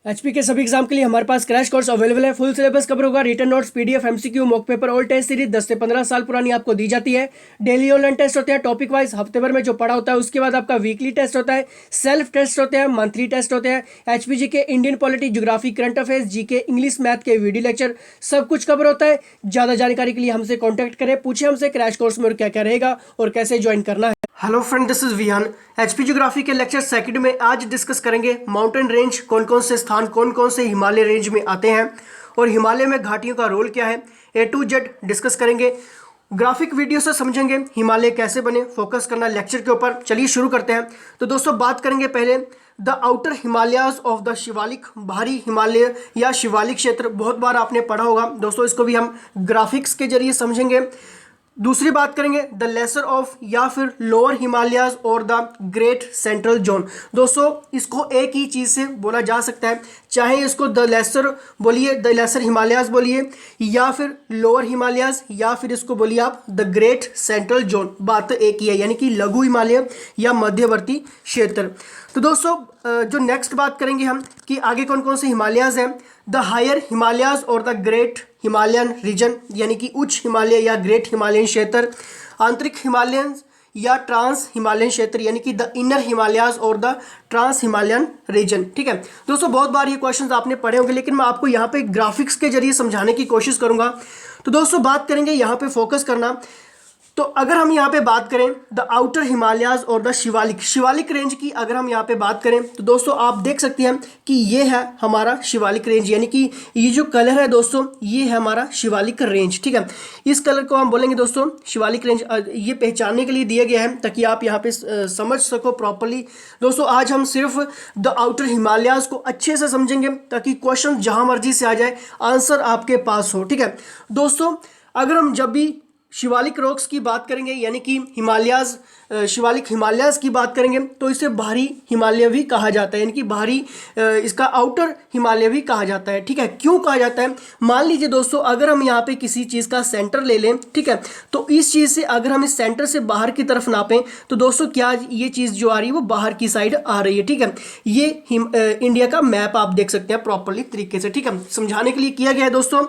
HP के सभी exam के लिए हमारे पास क्रैश कोर्स अवेलेबल है। फुल सिलेबस कवर होगा, written notes, PDF, MCQ, mock paper, all test series 10 से 15 साल पुरानी आपको दी जाती है। डेली ऑनलाइन टेस्ट होते हैं टॉपिक वाइज, हफ्ते भर में जो पढ़ा होता है उसके बाद आपका वीकली टेस्ट होता है, सेल्फ टेस्ट होते हैं, मंथली टेस्ट होते हैं। एचपीजी के Indian polity, geography, current affairs, GK, English, math के वीडियो लेक्चर सब कुछ कवर होता है। ज़्यादा जानकारी के लिए हमसे कॉन्टैक्ट करें, पूछे हमसे क्रैश कोर्स में और क्या क्या रहेगा और कैसे ज्वाइन करना है। Hello friend, this is Vihan. HP geography के लेक्चर सेकंड में आज डिस्कस करेंगे माउंटेन रेंज, कौन कौन से स्थान कौन कौन से हिमालय रेंज में आते हैं और हिमालय में घाटियों का रोल क्या है, ए टू जेड डिस्कस करेंगे। ग्राफिक वीडियो से समझेंगे हिमालय कैसे बने, फोकस करना लेक्चर के ऊपर। चलिए शुरू करते हैं। तो दोस्तों बात करेंगे पहले the outer Himalayas of the Shivalik, बाहरी हिमालय या शिवालिक क्षेत्र। बहुत बार आपने पढ़ा होगा दोस्तों, इसको भी हम ग्राफिक्स के जरिए समझेंगे। दूसरी बात करेंगे द लेसर ऑफ या फिर लोअर हिमालयाज और द ग्रेट सेंट्रल जोन। दोस्तों इसको एक ही चीज़ से बोला जा सकता है, चाहे इसको द लेसर बोलिए, द लेसर हिमालयाज बोलिए, या फिर लोअर हिमालयाज, या फिर इसको बोलिए आप द ग्रेट सेंट्रल जोन। बात एक ही है, यानी कि लघु हिमालय या मध्यवर्ती क्षेत्र। तो दोस्तों जो नेक्स्ट बात करेंगे हम कि आगे कौन कौन से हिमालयाज हैं, द हायर हिमालयाज और द ग्रेट हिमालयन रीजन, यानी कि उच्च हिमालय या ग्रेट हिमालयन क्षेत्र, आंतरिक हिमालयन या ट्रांस हिमालयन क्षेत्र, यानी कि द इनर हिमालयाज और द ट्रांस हिमालयन रीजन। ठीक है दोस्तों, बहुत बार ये क्वेश्चंस आपने पढ़े होंगे, लेकिन मैं आपको यहाँ पे ग्राफिक्स के जरिए समझाने की कोशिश करूंगा। तो दोस्तों बात करेंगे यहाँ पे फोकस करना। तो अगर हम यहाँ पे बात करें द आउटर हिमालयाज और द शिवालिक रेंज की, अगर हम यहाँ पे बात करें तो दोस्तों आप देख सकते हैं कि ये है हमारा शिवालिक रेंज, यानी कि ये जो कलर है दोस्तों ये है हमारा शिवालिक रेंज। ठीक है, इस कलर को हम बोलेंगे दोस्तों शिवालिक रेंज। ये पहचानने के लिए दिया गया है ताकि आप यहाँ पे समझ सको प्रॉपरली। दोस्तों आज हम सिर्फ द आउटर हिमालयाज को अच्छे से समझेंगे ताकि क्वेश्चन जहाँ मर्जी से आ जाए आंसर आपके पास हो। ठीक है दोस्तों, अगर हम जब भी शिवालिक रॉक्स की बात करेंगे, यानी कि शिवालिक हिमालयाज की बात करेंगे, तो इसे बाहरी हिमालय भी कहा जाता है, यानी कि बाहरी इसका आउटर हिमालय भी कहा जाता है। ठीक है, क्यों कहा जाता है? मान लीजिए दोस्तों अगर हम यहाँ पे किसी चीज़ का सेंटर ले लें, ठीक है, तो इस चीज़ से अगर हम इस सेंटर से बाहर की तरफ नापें तो दोस्तों क्या ये चीज़ जो आ रही है वो बाहर की साइड आ रही है। ठीक है, ये इंडिया का मैप आप देख सकते हैं प्रॉपरली तरीके से। ठीक है, समझाने के लिए किया गया है दोस्तों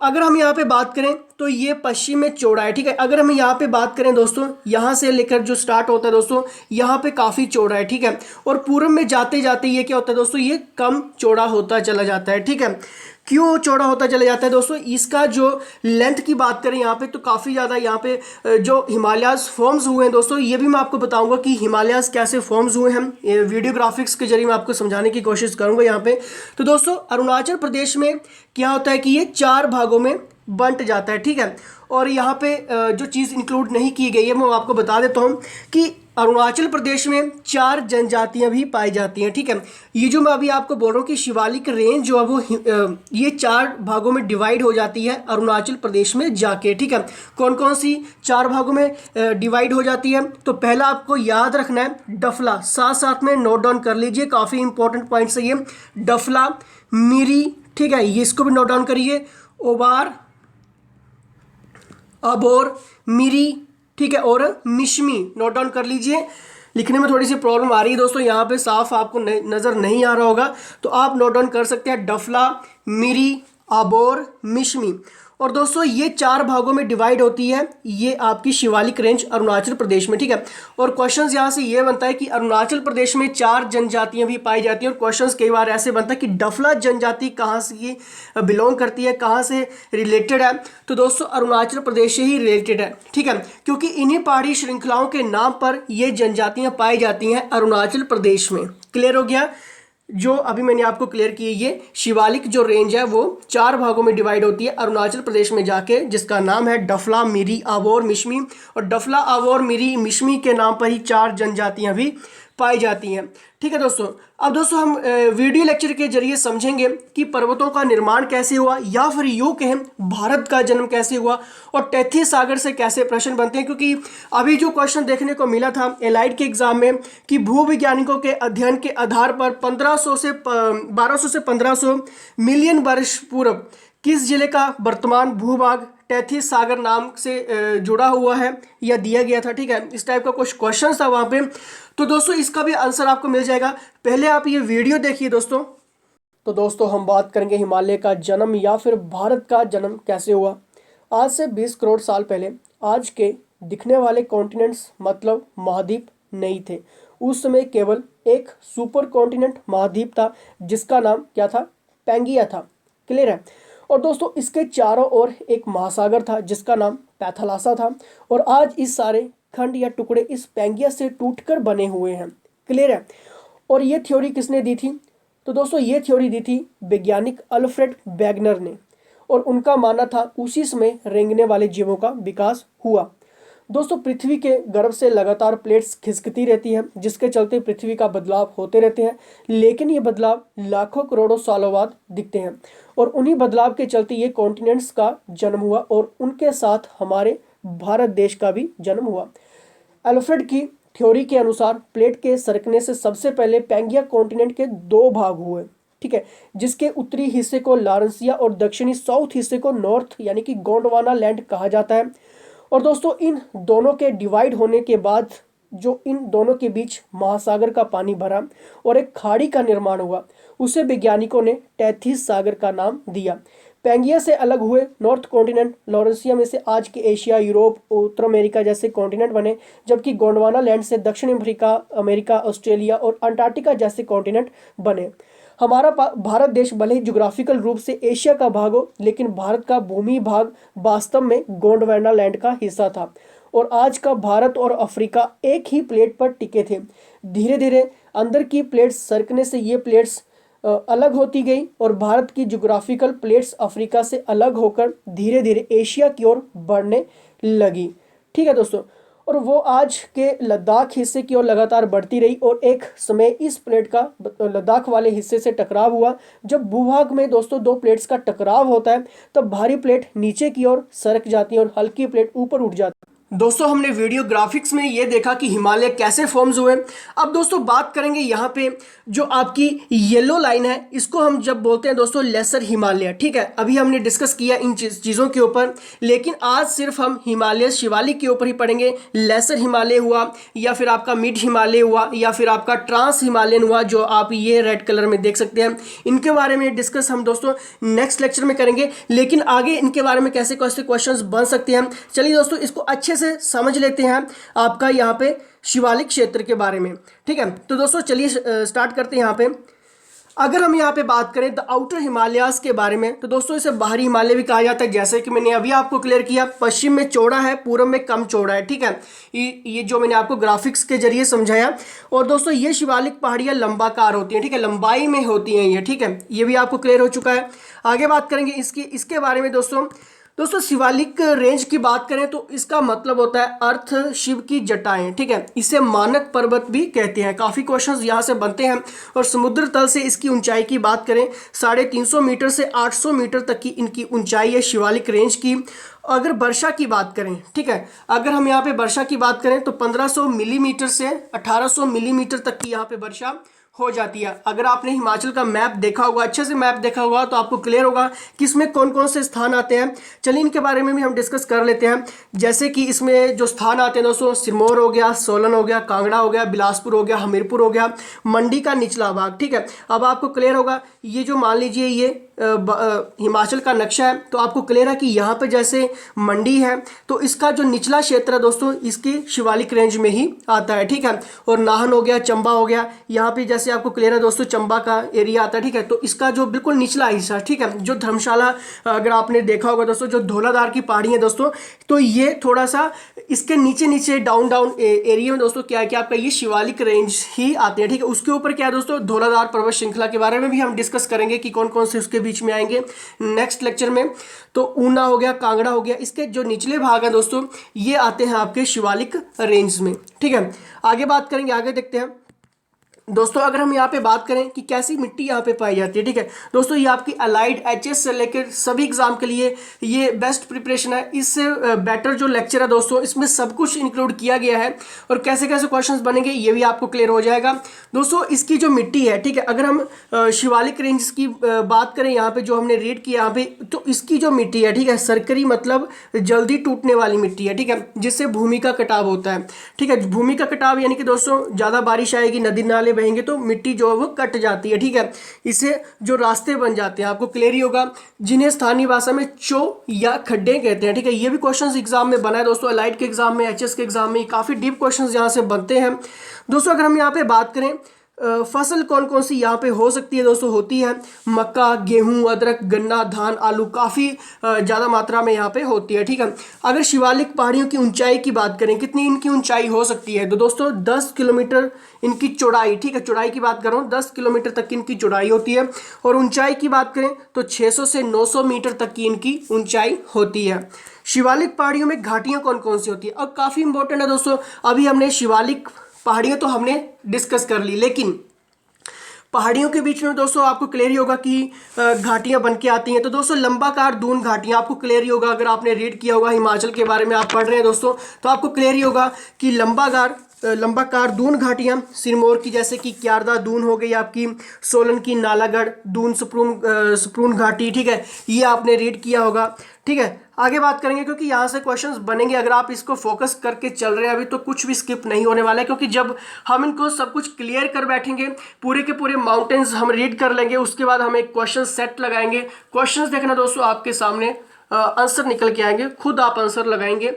अगर हम यहाँ पे बात करें तो ये पश्चिम में चौड़ा है। ठीक है, अगर हम यहाँ पे बात करें दोस्तों, यहाँ से लेकर जो स्टार्ट होता है दोस्तों यहाँ पे काफ़ी चौड़ा है। ठीक है, और पूर्व में जाते जाते ये क्या होता है दोस्तों, ये कम चौड़ा होता चला जाता है। ठीक है, क्यों चौड़ा होता चला जाता है दोस्तों? इसका जो लेंथ की बात करें यहाँ पे तो काफ़ी ज़्यादा यहाँ पे जो हिमालयाज फॉर्म्स हुए हैं दोस्तों, ये भी मैं आपको बताऊंगा कि हिमालयाज कैसे फॉर्म्स हुए हैं। वीडियो ग्राफिक्स के जरिए मैं आपको समझाने की कोशिश करूंगा यहाँ पे। तो दोस्तों अरुणाचल प्रदेश में क्या होता है कि ये 4 भागों में बंट जाता है। ठीक है, और यहाँ पे जो चीज़ इंक्लूड नहीं की गई है मैं आपको बता देता हूँ कि अरुणाचल प्रदेश में 4 जनजातियां भी पाई जाती हैं। ठीक है, ये जो मैं अभी आपको बोल रहा हूँ कि शिवालिक रेंज जो है वो ये 4 भागों में डिवाइड हो जाती है अरुणाचल प्रदेश में जाके। ठीक है, कौन कौन सी 4 भागों में डिवाइड हो जाती है? तो पहला आपको याद रखना है डफला, साथ साथ में नोट डाउन कर लीजिए, काफ़ी इंपॉर्टेंट पॉइंट्स है ये। डफला, मिरी, ठीक है, ये इसको भी नोट डाउन करिए। ओबार, अबोर, मिरी, ठीक है, और मिशमी नोट डाउन कर लीजिए। लिखने में थोड़ी सी प्रॉब्लम आ रही है दोस्तों, यहाँ पे साफ आपको नज़र नहीं आ रहा होगा तो आप नोट डाउन कर सकते हैं डफला, मिरी, अबोर, मिशमी। और दोस्तों ये 4 भागों में डिवाइड होती है ये आपकी शिवालिक रेंज अरुणाचल प्रदेश में। ठीक है, और क्वेश्चंस यहाँ से ये बनता है कि अरुणाचल प्रदेश में 4 जनजातियां भी पाई जाती हैं और क्वेश्चंस कई बार ऐसे बनता है कि डफला जनजाति कहाँ से ये बिलोंग करती है, कहाँ से रिलेटेड है? तो दोस्तों अरुणाचल प्रदेश से ही रिलेटेड है। ठीक है, क्योंकि इन्हीं पहाड़ी श्रृंखलाओं के नाम पर ये जनजातियाँ पाई जाती हैं अरुणाचल प्रदेश में। क्लियर हो गया? जो अभी मैंने आपको क्लियर की, ये शिवालिक जो रेंज है वो 4 भागों में डिवाइड होती है अरुणाचल प्रदेश में जाके, जिसका नाम है डफला, मिरी, अबोर, मिशमी। और डफला, अबोर, मिरी, मिशमी के नाम पर ही 4 जनजातियां भी पाई जाती हैं। ठीक है दोस्तों, अब दोस्तों हम वीडियो लेक्चर के जरिए समझेंगे कि पर्वतों का निर्माण कैसे हुआ, या फिर यूँ कहें भारत का जन्म कैसे हुआ, और तैतीय सागर से कैसे प्रश्न बनते हैं। क्योंकि अभी जो क्वेश्चन देखने को मिला था एलाइड के एग्जाम में कि भूवैज्ञानिकों के अध्ययन के आधार पर 1200 से 1500 मिलियन वर्ष पूर्व किस जिले का वर्तमान भूभाग तैतीस सागर नाम से जुड़ा हुआ है या दिया गया था, ठीक है। इस टाइप का कुछ क्वेश्चन था वहाँ पे। तो दोस्तों इसका भी आंसर आपको मिल जाएगा, पहले आप ये वीडियो देखिए दोस्तों। तो दोस्तों हम बात करेंगे हिमालय का जन्म या फिर भारत का जन्म कैसे हुआ। आज से 20 करोड़ साल पहले आज के दिखने वाले कॉन्टिनेंट्स मतलब महाद्वीप नहीं थे। उस समय केवल एक सुपर कॉन्टिनेंट महाद्वीप था जिसका नाम क्या था, पैंगिया था। क्लियर है। और दोस्तों इसके चारों ओर एक महासागर था जिसका नाम पैथालासा था। और आज इस सारे खंड या टुकड़े इस पैंगिया से टूटकर बने हुए हैं। क्लियर है। और ये थ्योरी किसने दी थी, तो दोस्तों ये थ्योरी दी थी वैज्ञानिक अल्फ्रेड वेगनर ने। और उनका मानना था उसी समय रेंगने वाले जीवों का विकास हुआ। दोस्तों पृथ्वी के गर्भ से लगातार प्लेट्स खिसकती रहती हैं जिसके चलते पृथ्वी का बदलाव होते रहते हैं, लेकिन ये बदलाव लाखों करोड़ों सालों बाद दिखते हैं। और उन्हीं बदलाव के चलते ये कॉन्टिनेंट्स का जन्म हुआ और उनके साथ हमारे भारत देश का भी जन्म हुआ। अल्फ्रेड की थ्योरी के अनुसार प्लेट के सरकने से सबसे पहले पैंगिया कॉन्टिनेंट के दो भाग हुए, ठीक है, जिसके उत्तरी हिस्से को लारेंसिया और दक्षिणी साउथ हिस्से को नॉर्थ यानी कि गोंडवाना लैंड कहा जाता है। और दोस्तों इन दोनों के डिवाइड होने के बाद जो इन दोनों के बीच महासागर का पानी भरा और एक खाड़ी का निर्माण हुआ, उसे वैज्ञानिकों ने तैतीस सागर का नाम दिया। पैंगिया से अलग हुए नॉर्थ कॉन्टिनेंट लॉरेंसिया में से आज के एशिया, यूरोप, उत्तर अमेरिका जैसे कॉन्टिनेंट बने, जबकि गोंडवाना लैंड से दक्षिण अफ्रीका, अमेरिका, ऑस्ट्रेलिया और अंटार्कटिका जैसे कॉन्टिनेंट बने। हमारा भारत देश भले ही ज्योग्राफिकल रूप से एशिया का भाग हो, लेकिन भारत का भूमि भाग वास्तव में गोंडवाना लैंड का हिस्सा था। और आज का भारत और अफ्रीका एक ही प्लेट पर टिके थे। धीरे धीरे अंदर की प्लेट्स सरकने से ये प्लेट्स अलग होती गई और भारत की ज्योग्राफिकल प्लेट्स अफ्रीका से अलग होकर धीरे धीरे एशिया की ओर बढ़ने लगी। ठीक है दोस्तों। और वो आज के लद्दाख हिस्से की ओर लगातार बढ़ती रही और एक समय इस प्लेट का लद्दाख वाले हिस्से से टकराव हुआ। जब भूभाग में दोस्तों दो प्लेट्स का टकराव होता है तब भारी प्लेट नीचे की ओर सरक जाती है और हल्की प्लेट ऊपर उठ जाती है। दोस्तों हमने वीडियो ग्राफिक्स में ये देखा कि हिमालय कैसे फॉर्म्स हुए। अब दोस्तों बात करेंगे यहाँ पे जो आपकी येलो लाइन है, इसको हम जब बोलते हैं दोस्तों लेसर हिमालय। ठीक है, अभी हमने डिस्कस किया इन चीज़ों के ऊपर, लेकिन आज सिर्फ हम हिमालय शिवालिक के ऊपर ही पढ़ेंगे। लेसर हिमालय हुआ या फिर आपका मिड हिमालय हुआ या फिर आपका ट्रांस हिमालयन हुआ जो आप ये रेड कलर में देख सकते हैं, इनके बारे में डिस्कस हम दोस्तों नेक्स्ट लेक्चर में करेंगे। लेकिन आगे इनके बारे में कैसे कैसे क्वेश्चन बन सकते हैं, चलिए दोस्तों इसको अच्छे से समझ लेते हैं आपका यहाँ पे शिवालिक क्षेत्र के बारे में। ठीक है, तो दोस्तों चलिए स्टार्ट करते हैं। यहाँ पे अगर हम यहाँ पे बात करें द आउटर हिमालयाज के बारे में, तो दोस्तों इसे बाहरी हिमालय भी कहा जाता है, जैसे कि मैंने अभी आपको क्लियर किया। पश्चिम में चौड़ा है, पूर्व में कम चौड़ा है। ठीक है, ये जो मैंने आपको ग्राफिक्स के जरिए समझाया। और दोस्तों ये शिवालिक पहाड़ियाँ लंबाकार होती हैं, ठीक है, लंबाई में होती हैं ये। ठीक है, ये भी आपको क्लियर हो चुका है। आगे बात करेंगे इसके बारे में। दोस्तों शिवालिक रेंज की बात करें तो इसका मतलब होता है अर्थ शिव की जटाएं। ठीक है, इसे मानक पर्वत भी कहते हैं। काफ़ी क्वेश्चंस यहाँ से बनते हैं। और समुद्र तल से इसकी ऊंचाई की बात करें 350 मीटर से 800 मीटर तक की इनकी ऊंचाई है शिवालिक रेंज की। अगर वर्षा की बात करें, ठीक है, अगर हम यहाँ पे वर्षा की बात करें तो 1500 मिलीमीटर से 1800 मिलीमीटर तक की यहाँ पे वर्षा हो जाती है। अगर आपने हिमाचल का मैप देखा होगा, अच्छे से मैप देखा होगा, तो आपको क्लियर होगा कि इसमें कौन कौन से स्थान आते हैं। चलिए इनके बारे में भी हम डिस्कस कर लेते हैं। जैसे कि इसमें जो स्थान आते हैं दोस्तों, सिरमौर हो गया, सोलन हो गया, कांगड़ा हो गया, बिलासपुर हो गया, हमीरपुर हो गया, मंडी का निचला भाग। ठीक है, अब आपको क्लियर होगा ये जो मान लीजिए ये हिमाचल का नक्शा है, तो आपको क्लियर है कि यहाँ पे जैसे मंडी है तो इसका जो निचला क्षेत्र है दोस्तों इसकी शिवालिक रेंज में ही आता है। ठीक है, और नाहन हो गया, चंबा हो गया, यहाँ पे जैसे आपको क्लियर है दोस्तों चंबा का एरिया आता है। ठीक है, तो इसका जो बिल्कुल निचला हिस्सा, ठीक है, जो धर्मशाला अगर आपने देखा होगा दोस्तों, जो धौलाधार की पहाड़ी है दोस्तों, तो ये थोड़ा सा इसके नीचे नीचे डाउन एरिया में दोस्तों क्या है कि आपका ये शिवालिक रेंज ही आते हैं। ठीक है, उसके ऊपर क्या है दोस्तों धौलाधार पर्वत श्रृंखला के बारे में भी हम डिस्कस करेंगे कि कौन कौन से उसके बीच में आएंगे नेक्स्ट लेक्चर में। तो ऊना हो गया, कांगड़ा हो गया, इसके जो निचले भाग हैं दोस्तों ये आते हैं आपके शिवालिक रेंज में। ठीक है, आगे बात करेंगे, आगे देखते हैं। दोस्तों अगर हम यहाँ पे बात करें कि कैसी मिट्टी यहाँ पे पाई जाती है, ठीक है दोस्तों, ये आपकी अलाइड एचएस से लेकर सभी एग्जाम के लिए ये बेस्ट प्रिपरेशन है। इससे बेटर जो लेक्चर है दोस्तों, इसमें सब कुछ इंक्लूड किया गया है और कैसे कैसे क्वेश्चंस बनेंगे ये भी आपको क्लियर हो जाएगा। दोस्तों इसकी जो मिट्टी है, ठीक है, अगर हम शिवालिक रेंज की बात करें यहाँ पे जो हमने रीड किया यहाँ पे, तो इसकी जो मिट्टी है, ठीक है, सरकरी मतलब जल्दी टूटने वाली मिट्टी है, ठीक है, जिससे भूमि का कटाव होता है, ठीक है। भूमि का कटाव यानी कि दोस्तों ज़्यादा बारिश आएगी, नदी नाले बहेंगे तो मिट्टी जो है वो कट जाती है, ठीक है। इससे जो रास्ते बन जाते हैं, आपको क्लियर ही होगा, जिन्हें स्थानीय भाषा में चो या खड्डे कहते हैं, ठीक है। ये भी क्वेश्चंस एग्जाम में बना है दोस्तों, अलाइड के एग्जाम में, एचएस के एग्जाम में काफ़ी डीप क्वेश्चंस यहाँ से बनते हैं दोस्तों। अगर हम यहाँ पे बात करें फसल कौन कौन सी यहाँ पे हो सकती है दोस्तों, होती है मक्का, गेहूं, अदरक, गन्ना, धान, आलू, काफ़ी ज़्यादा मात्रा में यहाँ पे होती है, ठीक है। अगर शिवालिक पहाड़ियों की ऊंचाई की बात करें, कितनी इनकी ऊंचाई हो सकती है, तो दोस्तों 10 किलोमीटर इनकी चौड़ाई, ठीक है, चौड़ाई की बात कर रहा हूँ, 10 किलोमीटर तक इनकी चौड़ाई होती है। और ऊंचाई की बात करें तो 600 से 900 मीटर तक की इनकी ऊंचाई होती है। शिवालिक पहाड़ियों में घाटियाँ कौन कौन सी होती है, और काफ़ी इंपॉर्टेंट है दोस्तों। अभी हमने शिवालिक पहाड़ियाँ तो हमने डिस्कस कर ली, लेकिन पहाड़ियों के बीच में दोस्तों आपको क्लियर ही होगा कि घाटियां बन के आती हैं। तो दोस्तों लंबाकार दून घाटियां, आपको क्लियर ही होगा, अगर आपने रीड किया होगा हिमाचल के बारे में आप पढ़ रहे हैं दोस्तों, तो आपको क्लियर ही होगा कि लंबाकार दून घाटियां सिरमौर की, जैसे कि क्यारदा दून हो गई आपकी, सोलन की नालागढ़ दून, सप्रून घाटी, ठीक है, ये आपने रीड किया होगा, ठीक है। आगे बात करेंगे क्योंकि यहाँ से क्वेश्चंस बनेंगे, अगर आप इसको फोकस करके चल रहे हैं अभी तो कुछ भी स्किप नहीं होने वाला है, क्योंकि जब हम इनको सब कुछ क्लियर कर बैठेंगे, पूरे के पूरे माउंटेन्स हम रीड कर लेंगे, उसके बाद हम एक क्वेश्चन सेट लगाएंगे। क्वेश्चंस देखना दोस्तों, आपके सामने आंसर निकल के आएंगे, खुद आप आंसर लगाएंगे।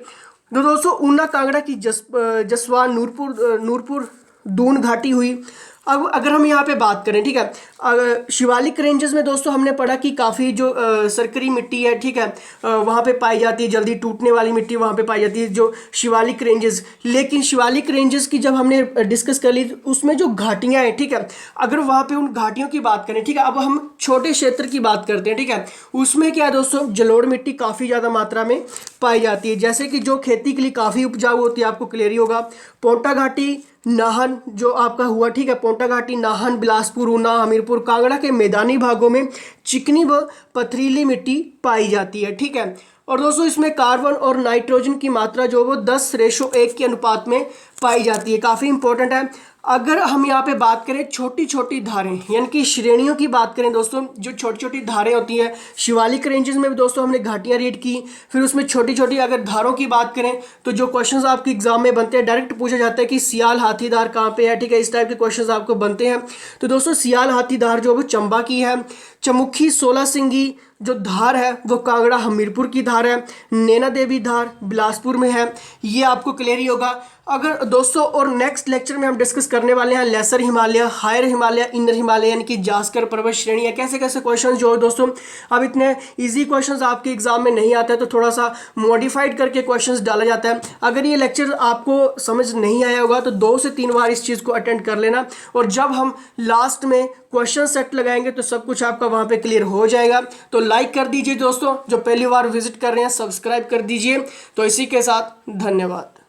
तो दोस्तों ऊना कांगड़ा की जसवा, नूरपुर दून घाटी हुई। अब अगर हम यहाँ पे बात करें, ठीक है, शिवालिक रेंजेस में दोस्तों हमने पढ़ा कि काफ़ी जो सरकरी मिट्टी है, ठीक है, वहाँ पे पाई जाती है, जल्दी टूटने वाली मिट्टी वहाँ पे पाई जाती है जो शिवालिक रेंजेस। लेकिन शिवालिक रेंजेस की जब हमने डिस्कस कर ली, उसमें जो घाटियाँ हैं, ठीक है, अगर वहाँ पे उन घाटियों की बात करें, ठीक है, अब हम छोटे क्षेत्र की बात करते हैं, ठीक है, उसमें क्या है दोस्तों, जलोढ़ मिट्टी काफ़ी ज़्यादा मात्रा में पाई जाती है, जैसे कि जो खेती के लिए काफ़ी उपजाऊ होती है, आपको क्लियर ही होगा। पोंटा घाटी, नाहन जो आपका हुआ, ठीक है, पोंटा घाटी, नाहन, बिलासपुर, ऊना, हमीरपुर, कांगड़ा के मैदानी भागों में चिकनी व पथरीली मिट्टी पाई जाती है, ठीक है। और दोस्तों इसमें कार्बन और नाइट्रोजन की मात्रा जो वो 10:1 के अनुपात में पाई जाती है, काफ़ी इंपॉर्टेंट है। अगर हम यहाँ पे बात करें छोटी छोटी धारें यानी कि श्रेणियों की बात करें दोस्तों, जो छोटी छोटी धारें होती हैं शिवालिक रेंजेस में भी दोस्तों हमने घाटियाँ रीड की, फिर उसमें छोटी छोटी अगर धारों की बात करें तो जो क्वेश्चंस आपके एग्जाम में बनते हैं, डायरेक्ट पूछा जाता है कि सियाल हाथीधार कहाँ पे है, ठीक है, इस टाइप के क्वेश्चंस आपको बनते हैं। तो दोस्तों सियाल हाथीधार जो वो चंबा की है, चमुखी 16 सिंगी जो धार है वो कांगड़ा हमीरपुर की धार है, नैना देवी धार बिलासपुर में है, ये आपको क्लियर ही होगा। अगर दोस्तों और नेक्स्ट लेक्चर में हम डिस्कस करने वाले हैं lesser Himalaya, higher Himalaya, inner Himalaya यानी कि जास्कर पर्वत श्रेणी है, कैसे कैसे क्वेश्चंस जो है दोस्तों, अब इतने इजी क्वेश्चंस आपके एग्जाम में नहीं आते हैं तो थोड़ा सा मॉडिफाइड करके क्वेश्चंस डाला जाता है। अगर ये लेक्चर आपको समझ नहीं आया होगा तो 2 से 3 बार इस चीज़ को अटेंड कर लेना, और जब हम लास्ट में क्वेश्चन सेट लगाएंगे तो सब कुछ आपका वहाँ पे क्लियर हो जाएगा। तो लाइक कर दीजिए दोस्तों, जो पहली बार विजिट कर रहे हैं सब्सक्राइब कर दीजिए। तो इसी के साथ धन्यवाद।